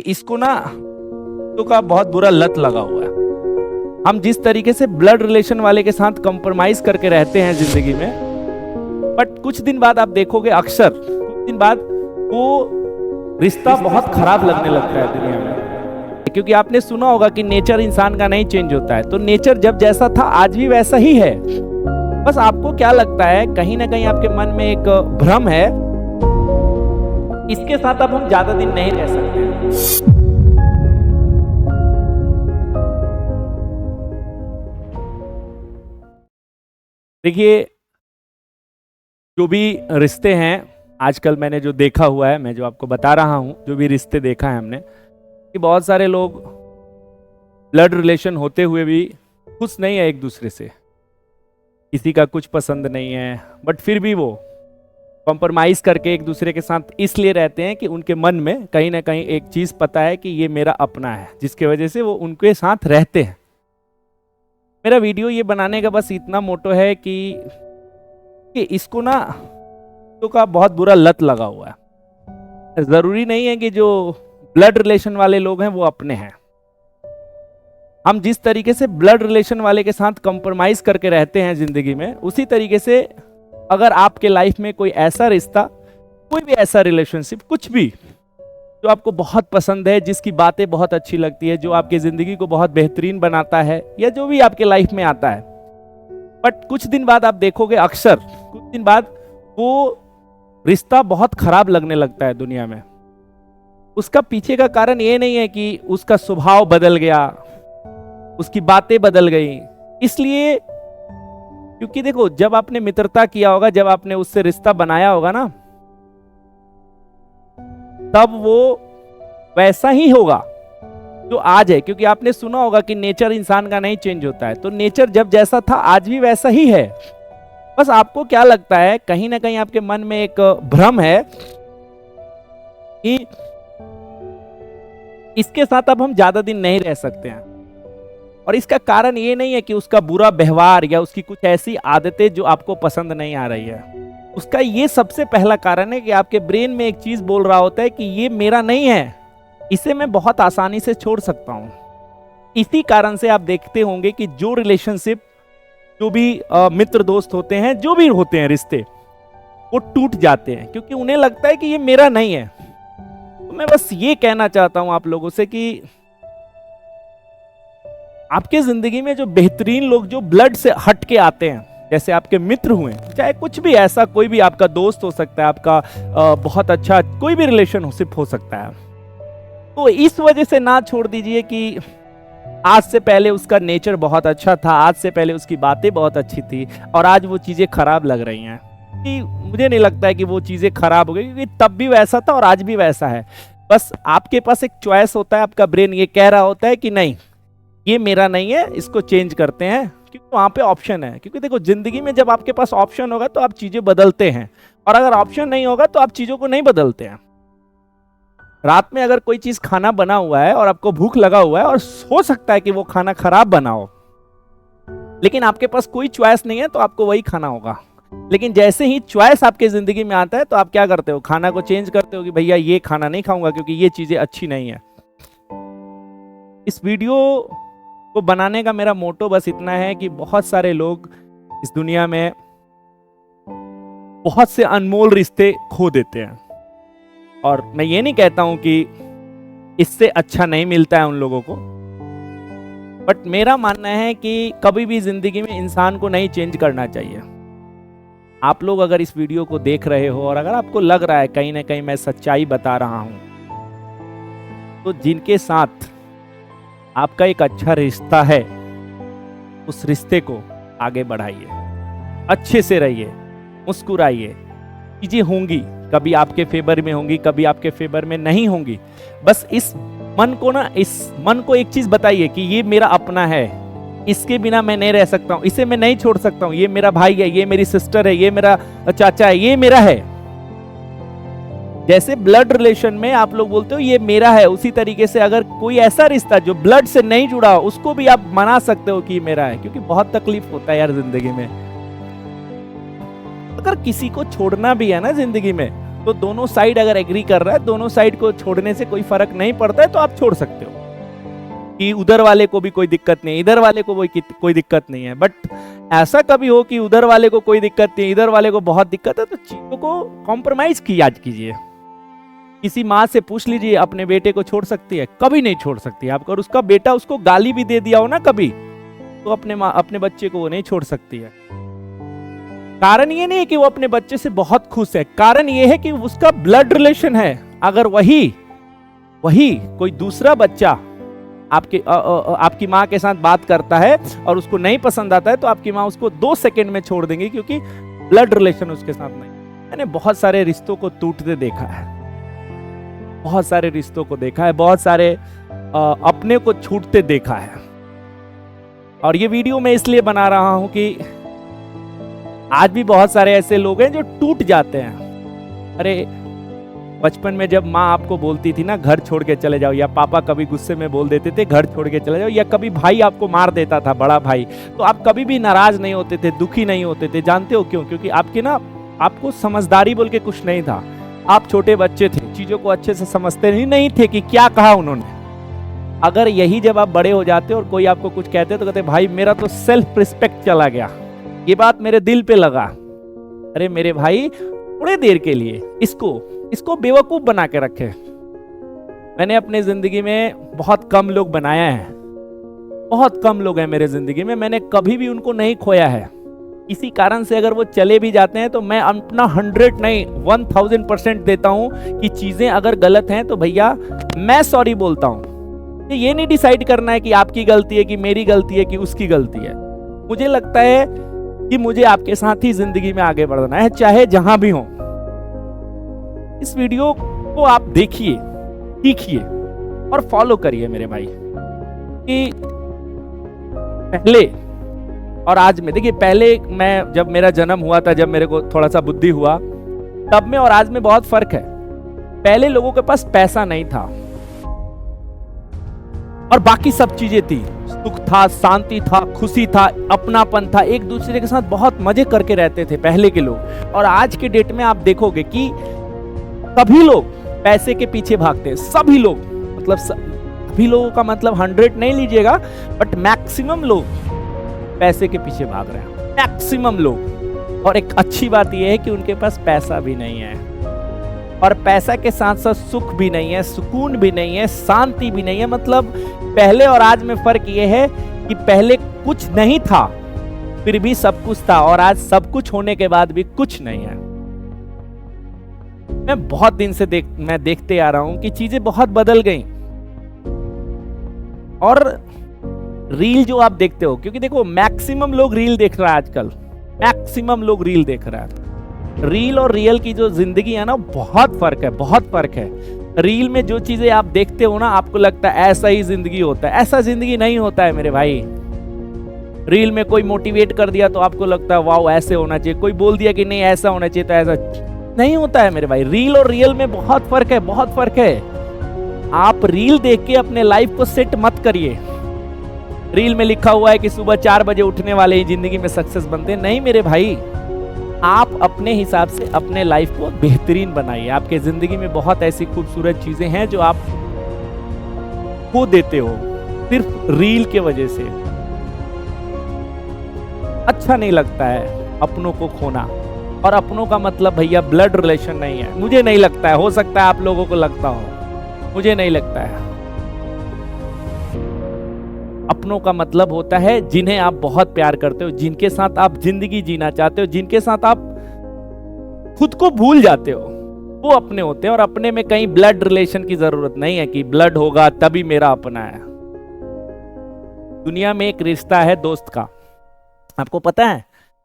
इसको ना तो का बहुत बुरा लत लगा हुआ है। हम जिस तरीके से ब्लड रिलेशन वाले के साथ कंप्रोमाइज करके रहते हैं जिंदगी में, बट कुछ दिन बाद आप देखोगे, अक्सर कुछ दिन बाद वो रिश्ता बहुत खराब लगने लगता है दुनिया में। क्योंकि आपने सुना होगा कि नेचर इंसान का नहीं चेंज होता है, तो नेचर जब जैसा था आज भी वैसा ही है। बस आपको क्या लगता है, कहीं ना कहीं आपके मन में एक भ्रम है, इसके साथ अब हम ज्यादा दिन नहीं रह सकते। देखिए, जो भी रिश्ते हैं आजकल, मैंने जो देखा हुआ है, मैं जो आपको बता रहा हूं, जो भी रिश्ते देखा है हमने, कि बहुत सारे लोग ब्लड रिलेशन होते हुए भी खुश नहीं है एक दूसरे से, किसी का कुछ पसंद नहीं है, बट फिर भी वो कॉम्प्रोमाइज करके एक दूसरे के साथ इसलिए रहते हैं कि उनके मन में कहीं ना कहीं एक चीज पता है कि ये मेरा अपना है, जिसके वजह से वो उनके साथ रहते हैं। मेरा वीडियो ये बनाने का बस इतना मोटो है कि इसको ना तो का बहुत बुरा लत लगा हुआ है। जरूरी नहीं है कि जो ब्लड रिलेशन वाले लोग हैं वो अपने हैं। हम जिस तरीके से ब्लड रिलेशन वाले के साथ कंप्रोमाइज करके रहते हैं जिंदगी में, उसी तरीके से अगर आपके लाइफ में कोई ऐसा रिश्ता, कोई भी ऐसा रिलेशनशिप, कुछ भी जो आपको बहुत पसंद है, जिसकी बातें बहुत अच्छी लगती है, जो आपकी जिंदगी को बहुत बेहतरीन बनाता है, या जो भी आपके लाइफ में आता है, बट कुछ दिन बाद आप देखोगे, अक्सर कुछ दिन बाद वो रिश्ता बहुत खराब लगने लगता है दुनिया में। उसका पीछे का कारण ये नहीं है कि उसका स्वभाव बदल गया, उसकी बातें बदल गई, इसलिए क्योंकि देखो, जब आपने मित्रता किया होगा, जब आपने उससे रिश्ता बनाया होगा ना, तब वो वैसा ही होगा जो आज है। क्योंकि आपने सुना होगा कि नेचर इंसान का नहीं चेंज होता है, तो नेचर जब जैसा था आज भी वैसा ही है। बस आपको क्या लगता है, कहीं ना कहीं आपके मन में एक भ्रम है कि इसके साथ अब हम ज्यादा दिन नहीं रह सकते हैं। और इसका कारण ये नहीं है कि उसका बुरा व्यवहार या उसकी कुछ ऐसी आदतें जो आपको पसंद नहीं आ रही है। उसका ये सबसे पहला कारण है कि आपके ब्रेन में एक चीज बोल रहा होता है कि ये मेरा नहीं है, इसे मैं बहुत आसानी से छोड़ सकता हूं। इसी कारण से आप देखते होंगे कि जो रिलेशनशिप, जो भी मित्र दोस्त होते हैं, जो भी होते हैं रिश्ते, वो टूट जाते हैं, क्योंकि उन्हें लगता है कि ये मेरा नहीं है। तो मैं बस ये कहना चाहता हूं आप लोगों से कि आपके जिंदगी में जो बेहतरीन लोग, जो ब्लड से हट के आते हैं, जैसे आपके मित्र हुए, चाहे कुछ भी ऐसा, कोई भी आपका दोस्त हो सकता है, आपका बहुत अच्छा कोई भी रिलेशनशिप हो सकता है, तो इस वजह से ना छोड़ दीजिए कि आज से पहले उसका नेचर बहुत अच्छा था, आज से पहले उसकी बातें बहुत अच्छी थी, और आज वो चीजें खराब लग रही हैं। कि मुझे नहीं लगता है कि वो चीजें खराब हो गई, क्योंकि तब भी वैसा था और आज भी वैसा है। बस आपके पास एक चॉइस होता है, आपका ब्रेन ये कह रहा होता है कि नहीं, ये मेरा नहीं है, इसको चेंज करते हैं, क्योंकि वहां पे ऑप्शन है। क्योंकि देखो, जिंदगी में जब आपके पास ऑप्शन होगा तो आप चीजें बदलते हैं, और अगर ऑप्शन नहीं होगा तो आप चीजों को नहीं बदलते हैं। रात में अगर कोई चीज खाना बना हुआ है और आपको भूख लगा हुआ है, और हो सकता है कि वो खाना खराब बना हो, लेकिन आपके पास कोई चॉइस नहीं है, तो आपको वही खाना होगा। लेकिन जैसे ही चॉइस आपके जिंदगी में आता है, तो आप क्या करते हो, खाना को चेंज करते हो कि भैया ये खाना नहीं खाऊंगा क्योंकि ये चीजें अच्छी नहीं है। इस वीडियो को बनाने का मेरा मोटो बस इतना है कि बहुत सारे लोग इस दुनिया में बहुत से अनमोल रिश्ते खो देते हैं, और मैं ये नहीं कहता हूं कि इससे अच्छा नहीं मिलता है उन लोगों को, बट मेरा मानना है कि कभी भी जिंदगी में इंसान को नहीं चेंज करना चाहिए। आप लोग अगर इस वीडियो को देख रहे हो, और अगर आपको लग रहा है कहीं ना कहीं मैं सच्चाई बता रहा हूं, तो जिनके साथ आपका एक अच्छा रिश्ता है, उस रिश्ते को आगे बढ़ाइए, अच्छे से रहिए, मुस्कुराइए। चीजें होंगी, कभी आपके फेवर में होंगी, कभी आपके फेवर में नहीं होंगी। बस इस मन को एक चीज बताइए कि ये मेरा अपना है, इसके बिना मैं नहीं रह सकता हूं, इसे मैं नहीं छोड़ सकता हूं, ये मेरा भाई है, ये मेरी सिस्टर है, ये मेरा चाचा है, ये मेरा है। जैसे ब्लड रिलेशन में आप लोग बोलते हो ये मेरा है, उसी तरीके से अगर कोई ऐसा रिश्ता जो ब्लड से नहीं जुड़ा हो, उसको भी आप मना सकते हो कि ये मेरा है। क्योंकि बहुत तकलीफ होता है यार जिंदगी में। अगर किसी को छोड़ना भी है ना जिंदगी में, तो दोनों साइड अगर एग्री कर रहा है, दोनों साइड को छोड़ने से कोई फर्क नहीं पड़ता है, तो आप छोड़ सकते हो कि उधर वाले को भी कोई दिक्कत नहीं, इधर वाले को कोई दिक्कत नहीं है। बट ऐसा कभी हो कि उधर वाले को कोई दिक्कत नहीं, इधर वाले को बहुत दिक्कत है, तो चीजों को कॉम्प्रोमाइज कीजिए। किसी माँ से पूछ लीजिए अपने बेटे को छोड़ सकती है? कभी नहीं छोड़ सकती आपको। और उसका बेटा उसको गाली भी दे दिया हो ना कभी, तो अपने बच्चे को वो नहीं छोड़ सकती है। कारण ये नहीं है कि वो अपने बच्चे से बहुत खुश है, कारण ये है कि उसका ब्लड रिलेशन है। अगर वही कोई दूसरा बच्चा आपकी माँ के साथ बात करता है और उसको नहीं पसंद आता है, तो आपकी माँ उसको 2 सेकंड में छोड़ देंगी, क्योंकि ब्लड रिलेशन उसके साथ नहीं। मैंने बहुत सारे रिश्तों को टूटते देखा है, बहुत सारे रिश्तों को देखा है, बहुत सारे अपने को छूटते देखा है। और ये वीडियो मैं इसलिए बना रहा हूं कि आज भी बहुत सारे ऐसे लोग हैं जो टूट जाते हैं। अरे बचपन में जब माँ आपको बोलती थी ना घर छोड़ के चले जाओ, या पापा कभी गुस्से में बोल देते थे घर छोड़ के चले जाओ, या कभी भाई आपको मार देता था, बड़ा भाई, तो आप कभी भी नाराज नहीं होते थे, दुखी नहीं होते थे। जानते हो क्यों? क्योंकि आपको समझदारी बोल के कुछ नहीं था। आप छोटे बच्चे थे, चीजों को अच्छे से समझते नहीं थे कि क्या कहा उन्होंने। अगर यही जब आप बड़े हो जाते और कोई आपको कुछ कहते तो कहते भाई मेरा तो सेल्फ रिस्पेक्ट चला गया, ये बात मेरे दिल पे लगा। अरे मेरे भाई थोड़ी देर के लिए इसको बेवकूफ बना के रखे। मैंने अपने जिंदगी में बहुत कम लोग बनाया है, बहुत कम लोग हैं मेरे जिंदगी में, मैंने कभी भी उनको नहीं खोया है। इसी कारण से अगर वो चले भी जाते हैं तो मैं अपना 100 नहीं 1000% देता हूं कि चीजें अगर गलत हैं तो भैया मैं सॉरी बोलता हूं। ये नहीं डिसाइड करना है कि आपकी गलती है कि मेरी गलती है कि उसकी गलती है। मुझे लगता है कि मुझे आपके साथ ही जिंदगी में आगे बढ़ना है, चाहे जहां भी हो। इस वीडियो को आप देखिए, सीखिए और फॉलो करिए मेरे भाई। कि पहले और आज में देखिए, पहले मैं जब मेरा जन्म हुआ था, जब मेरे को थोड़ा सा बुद्धि हुआ, तब में और आज में बहुत फर्क है। पहले लोगों के पास पैसा नहीं था और बाकी सब चीजें थी, सुख था, शांति था, खुशी था, अपनापन था, एक दूसरे के साथ बहुत मजे करके रहते थे पहले के लोग। और आज के डेट में आप देखोगे कि सभी लोग पैसे के पीछे भागते हैं। सभी लोग, मतलब सभी लोगों का मतलब 100 नहीं लीजिएगा, बट मैक्सिमम लोग पैसे के पीछे भाग रहे हैं, मैक्सिमम लोग। और एक अच्छी बात यह है कि उनके पास पैसा भी नहीं है, और पैसा के साथ साथ सुख भी नहीं है, सुकून भी नहीं है, शांति भी नहीं है। मतलब पहले और आज में फर्क यह है कि पहले कुछ नहीं था फिर भी सब कुछ था, और आज सब कुछ होने के बाद भी कुछ नहीं है। मैं बहुत दिन से मैं देखते आ रहा हूं कि चीजें बहुत बदल गई। और रील जो आप देखते हो, क्योंकि देखो मैक्सिमम लोग रील देख रहा है आजकल, मैक्सिमम लोग रील देख रहा है। रील और रियल की जो जिंदगी है ना, बहुत फर्क है, बहुत फर्क है। रील में जो चीजें आप देखते हो ना, आपको लगता है ऐसा ही जिंदगी होता है, ऐसा जिंदगी नहीं होता है मेरे भाई। रील में कोई मोटिवेट कर दिया तो आपको लगता है वाओ ऐसे होना चाहिए, कोई बोल दिया कि नहीं ऐसा होना चाहिए तो ऐसा नहीं होता है मेरे भाई। रील और रियल में बहुत फर्क है, बहुत फर्क है। आप रील देख के अपने लाइफ को सेट मत करिए। रील में लिखा हुआ है कि सुबह 4 बजे उठने वाले ही जिंदगी में सक्सेस बनते हैं, नहीं मेरे भाई। आप अपने हिसाब से अपने लाइफ को बेहतरीन बनाइए। आपके जिंदगी में बहुत ऐसी खूबसूरत चीजें हैं जो आप खो देते हो सिर्फ रील के वजह से। अच्छा नहीं लगता है अपनों को खोना, और अपनों का मतलब भैया ब्लड रिलेशन नहीं है। मुझे नहीं लगता है, हो सकता है आप लोगों को लगता हो, मुझे नहीं लगता है। अपनों का मतलब होता है जिन्हें आप बहुत प्यार करते हो, जिनके साथ आप जिंदगी जीना चाहते हो, जिनके साथ आप खुद को भूल जाते हो, वो अपने होते हैं। और अपने में कहीं ब्लड रिलेशन की जरूरत नहीं है कि ब्लड होगा तभी मेरा अपना है। दुनिया में एक रिश्ता है दोस्त का। आपको पता है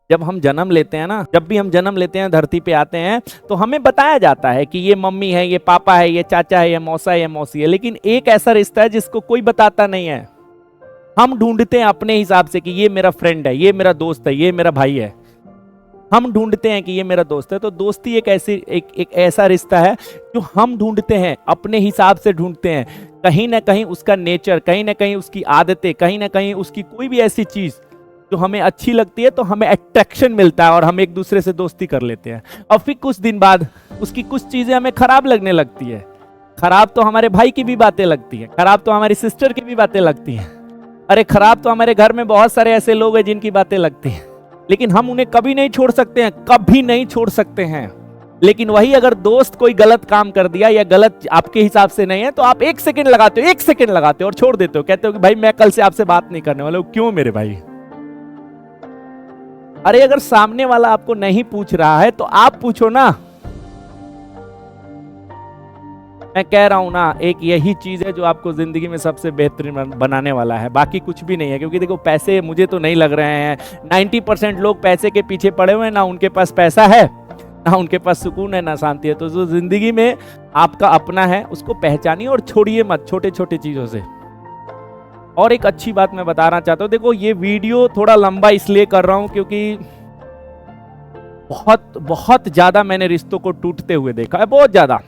जब हम जन्म लेते हैं ना, जब भी हम जन्म लेते हैं, धरती पे आते हैं, तो हमें बताया जाता है कि ये मम्मी है, ये पापा है, ये चाचा है, ये मौसा है, ये मौसी है। लेकिन एक ऐसा रिश्ता है जिसको कोई बताता नहीं है। हम ढूंढते हैं अपने हिसाब से कि ये मेरा फ्रेंड है, ये मेरा दोस्त है, ये मेरा भाई है। हम ढूंढते हैं कि ये मेरा दोस्त है। तो दोस्ती एक ऐसा रिश्ता है जो हम ढूंढते हैं, अपने हिसाब से ढूंढते हैं। कहीं ना कहीं उसका नेचर, कहीं ना कहीं उसकी आदतें, कहीं ना कहीं उसकी कोई भी ऐसी चीज जो हमें अच्छी लगती है तो हमें अट्रैक्शन मिलता है और हम एक दूसरे से दोस्ती कर लेते हैं, और फिर कुछ दिन बाद उसकी कुछ चीजें हमें खराब लगने लगती है। खराब तो हमारे भाई की भी बातें लगती है, खराब तो हमारी सिस्टर की भी बातें लगती हैं, अरे खराब तो हमारे घर में बहुत सारे ऐसे लोग हैं जिनकी बातें लगती हैं, लेकिन हम उन्हें कभी नहीं छोड़ सकते हैं, कभी नहीं छोड़ सकते हैं। लेकिन वही अगर दोस्त कोई गलत काम कर दिया या गलत आपके हिसाब से नहीं है तो आप 1 सेकंड लगाते हो, 1 सेकंड लगाते हो और छोड़ देते हो, कहते हो कि भाई मैं कल से आपसे बात नहीं करने वाला हूं। क्यों मेरे भाई? अरे अगर सामने वाला आपको नहीं पूछ रहा है तो आप पूछो ना। मैं कह रहा हूं ना, एक यही चीज है जो आपको जिंदगी में सबसे बेहतरीन बनाने वाला है, बाकी कुछ भी नहीं है। क्योंकि देखो पैसे मुझे तो नहीं लग रहे हैं, 90% लोग पैसे के पीछे पड़े हुए हैं, ना उनके पास पैसा है, ना उनके पास सुकून है, ना शांति है। तो जो जिंदगी में आपका अपना है उसको पहचानिए और छोड़िए मत छोटे छोटे चीजों से। और एक अच्छी बात मैं बताना चाहता हूं, देखो ये वीडियो थोड़ा लंबा इसलिए कर रहा हूं क्योंकि बहुत बहुत ज्यादा मैंने रिश्तों को टूटते हुए देखा है, बहुत ज्यादा।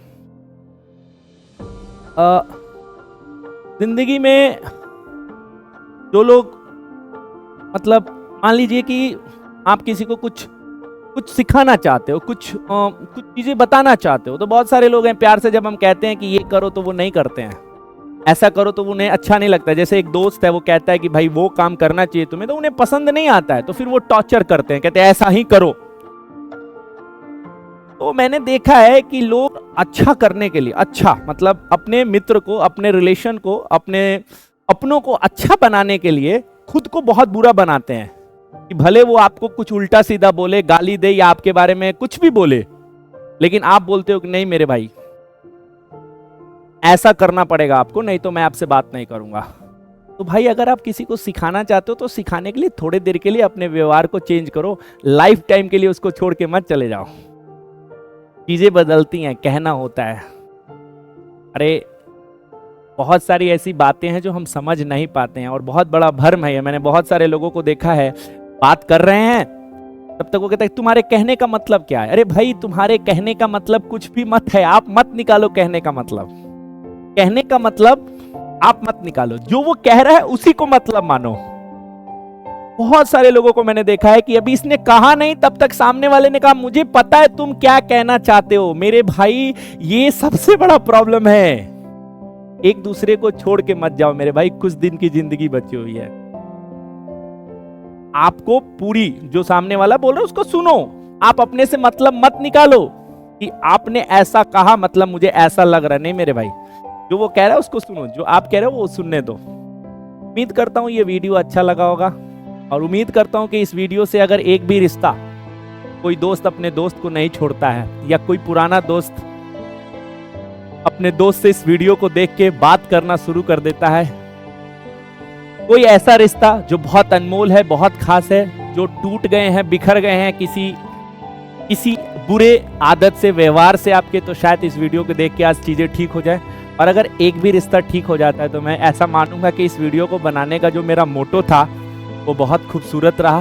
जिंदगी में जो लोग, मतलब मान लीजिए कि आप किसी को कुछ सिखाना चाहते हो, कुछ चीजें बताना चाहते हो, तो बहुत सारे लोग हैं प्यार से जब हम कहते हैं कि ये करो तो वो नहीं करते हैं, ऐसा करो तो उन्हें अच्छा नहीं लगता है। जैसे एक दोस्त है वो कहता है कि भाई वो काम करना चाहिए तुम्हें, तो उन्हें पसंद नहीं आता है, तो फिर वो टॉर्चर करते हैं, कहते हैं ऐसा ही करो। तो मैंने देखा है कि लोग अच्छा करने के लिए, अच्छा मतलब अपने मित्र को, अपने रिलेशन को, अपने अपनों को अच्छा बनाने के लिए खुद को बहुत बुरा बनाते हैं कि भले वो आपको कुछ उल्टा सीधा बोले, गाली दे या आपके बारे में कुछ भी बोले, लेकिन आप बोलते हो कि नहीं मेरे भाई ऐसा करना पड़ेगा आपको, नहीं तो मैं आपसे बात नहीं करूंगा। तो भाई अगर आप किसी को सिखाना चाहते हो तो सिखाने के लिए थोड़ी देर के लिए अपने व्यवहार को चेंज करो, लाइफ टाइम के लिए उसको छोड़ के मत चले जाओ। चीजें बदलती हैं, कहना होता है। अरे बहुत सारी ऐसी बातें हैं जो हम समझ नहीं पाते हैं और बहुत बड़ा भ्रम है। मैंने बहुत सारे लोगों को देखा है, बात कर रहे हैं तब तक वो कहते हैं तुम्हारे कहने का मतलब क्या है। अरे भाई तुम्हारे कहने का मतलब कुछ भी मत है, आप मत निकालो कहने का मतलब। कहने का मतलब आप मत निकालो, जो वो कह रहा है उसी को मतलब मानो। बहुत सारे लोगों को मैंने देखा है कि अभी इसने कहा नहीं तब तक सामने वाले ने कहा मुझे पता है तुम क्या कहना चाहते हो। मेरे भाई ये सबसे बड़ा प्रॉब्लम है। एक दूसरे को छोड़ के मत जाओ मेरे भाई, कुछ दिन की जिंदगी बची हुई है। आपको पूरी जो सामने वाला बोल रहा है उसको सुनो, आप अपने से मतलब मत निकालो कि आपने ऐसा कहा मतलब मुझे ऐसा लग रहा है। नहीं मेरे भाई, जो वो कह रहा है उसको सुनो, जो आप कह रहे हो वो सुनने दो। उम्मीद करता हूं ये वीडियो अच्छा लगा होगा और उम्मीद करता हूं कि इस वीडियो से अगर एक भी रिश्ता, कोई दोस्त अपने दोस्त को नहीं छोड़ता है या कोई पुराना दोस्त अपने दोस्त से इस वीडियो को देख के बात करना शुरू कर देता है, कोई ऐसा रिश्ता जो बहुत अनमोल है, बहुत खास है, जो टूट गए हैं, बिखर गए हैं किसी बुरे आदत से, व्यवहार से आपके, तो शायद इस वीडियो को देख के आज चीजें ठीक हो जाए। और अगर एक भी रिश्ता ठीक हो जाता है तो मैं ऐसा मानूंगा कि इस वीडियो को बनाने का जो मेरा मोटो था वो बहुत खूबसूरत रहा।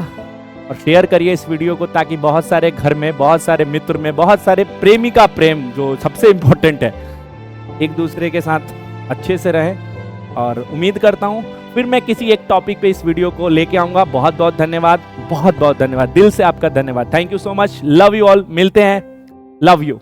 और शेयर करिए इस वीडियो को ताकि बहुत सारे घर में, बहुत सारे मित्र में, बहुत सारे प्रेमी का प्रेम जो सबसे इम्पोर्टेंट है, एक दूसरे के साथ अच्छे से रहें। और उम्मीद करता हूँ फिर मैं किसी एक टॉपिक पे इस वीडियो को लेके आऊँगा। बहुत बहुत धन्यवाद, बहुत बहुत धन्यवाद, दिल से आपका धन्यवाद। Thank you so much, love you all, मिलते हैं, लव यू।